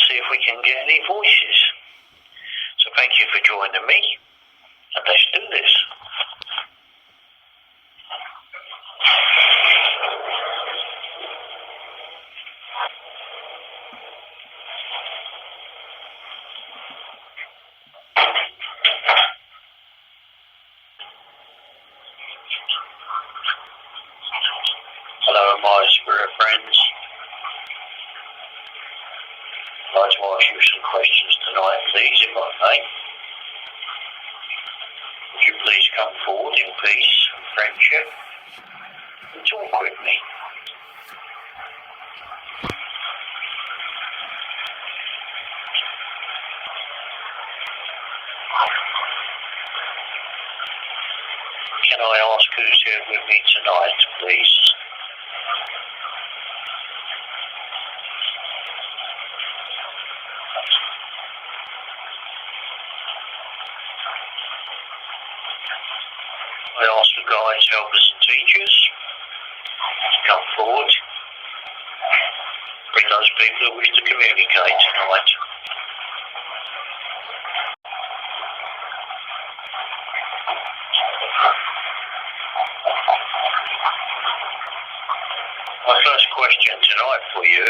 see if we can get any voices. So thank you for joining me, and let's do this. Hello, my spirit friends. I'd like to ask you some questions tonight, please, if I may. Would you please come forward in peace and friendship and talk with me? Can I ask who's here with me tonight, please? I ask for guides, helpers and teachers to come forward. Bring those people who wish to communicate tonight. My first question tonight for you: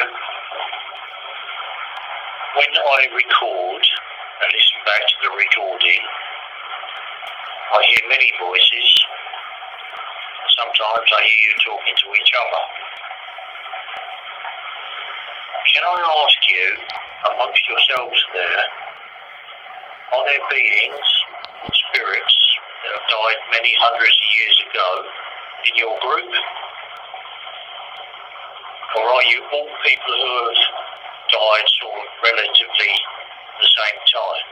when I record and listen back to the recording, I hear many voices. Sometimes I hear you talking to each other. Can I ask you, amongst yourselves there, are there beings, spirits, that have died many hundreds of years ago in your group? Or are you all people who have died sort of relatively the same time?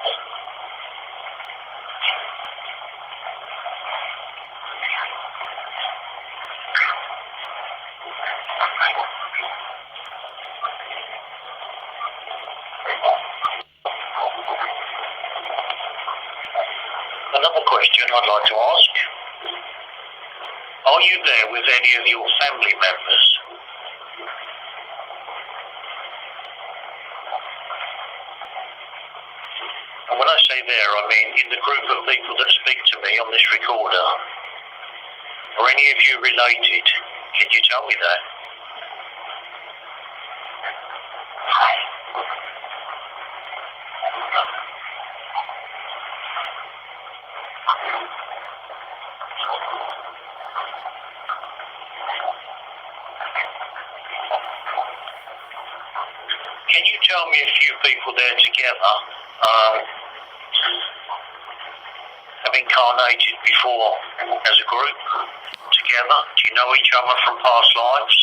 Another question I'd like to ask: are you there with any of your family members? And when I say there, I mean in the group of people that speak to me on this recorder. Are any of you related? Can you tell me that? Can you tell me a few people there together have incarnated before as a group together? Do you know each other from past lives?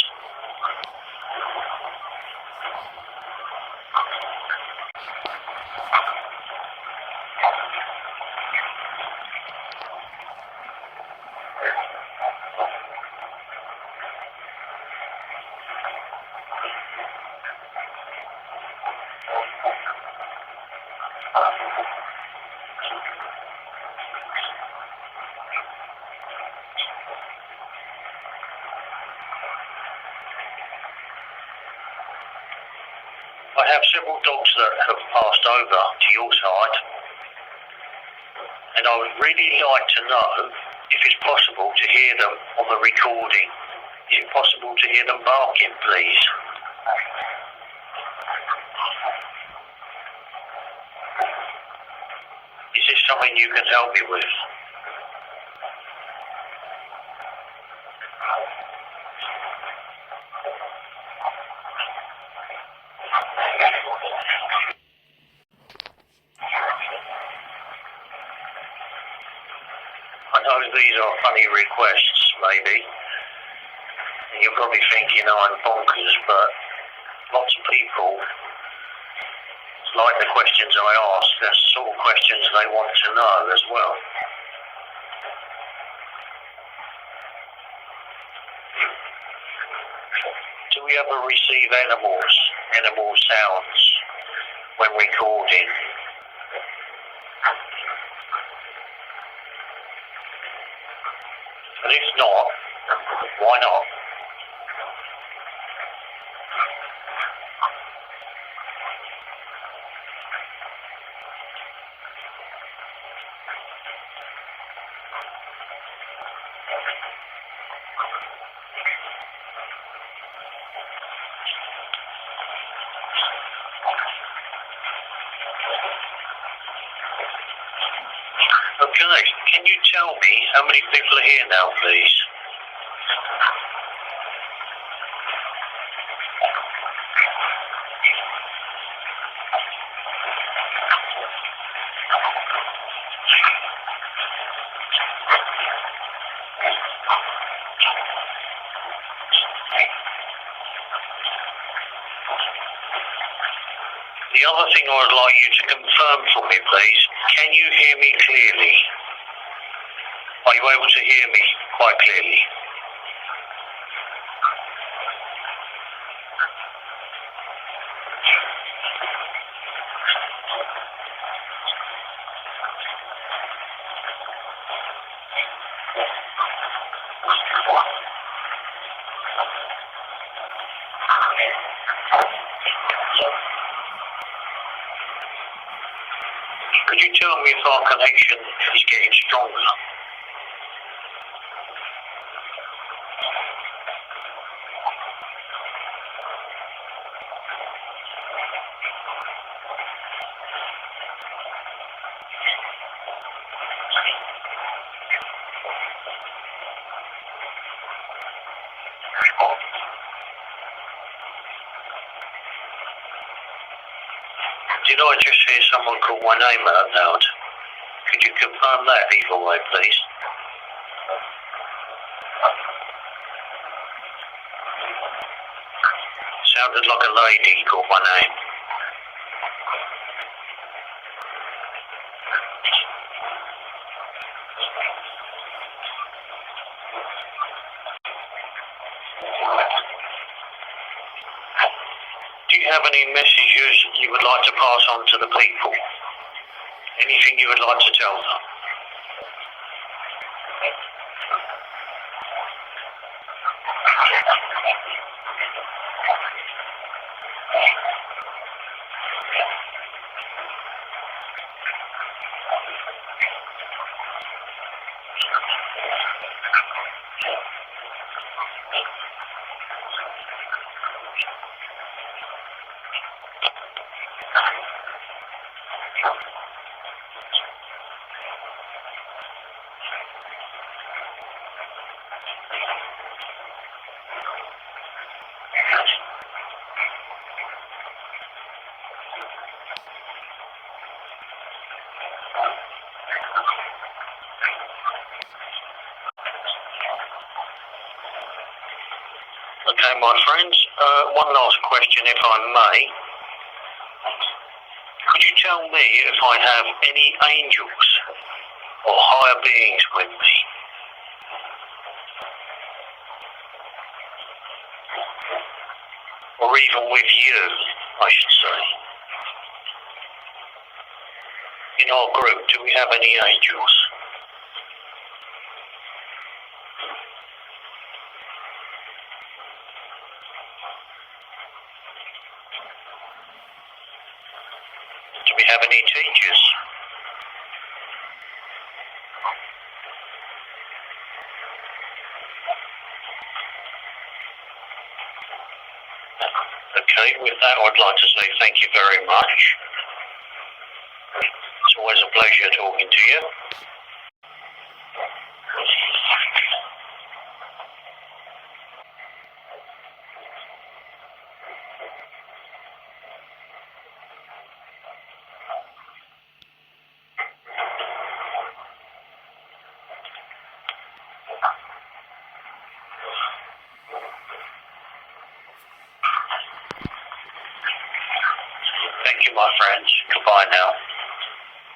I have several dogs that have passed over to your side, and I would really like to know if it's possible to hear them on the recording. Is it possible to hear them barking, please? Is this something you can help me with? I know these are funny requests, maybe, and you're probably thinking I'm bonkers, but lots of people like the questions I ask. That's the sort of questions they want to know as well. Do we ever receive animal sounds when recording? And if not, why not? Okay, can you tell me how many people are here now, please? The other thing I would like you to confirm for me, please, can you hear me clearly? Are you able to hear me quite clearly? Could you tell me if our connection is getting stronger? Did I just hear someone call my name out loud? Could you confirm that either way, please? Sounded like a lady called my name. Do you have any messages you would like to pass on to the people? Anything you would like to tell them? Okay, my friends, one last question, if I may. Could you tell me if I have any angels or higher beings with me? Or even with you, I should say. In our group, do we have any angels? Do we have any teachers? Okay, with that I'd like to say thank you very much. It's always a pleasure talking to you. Thank you, my friends. Goodbye now.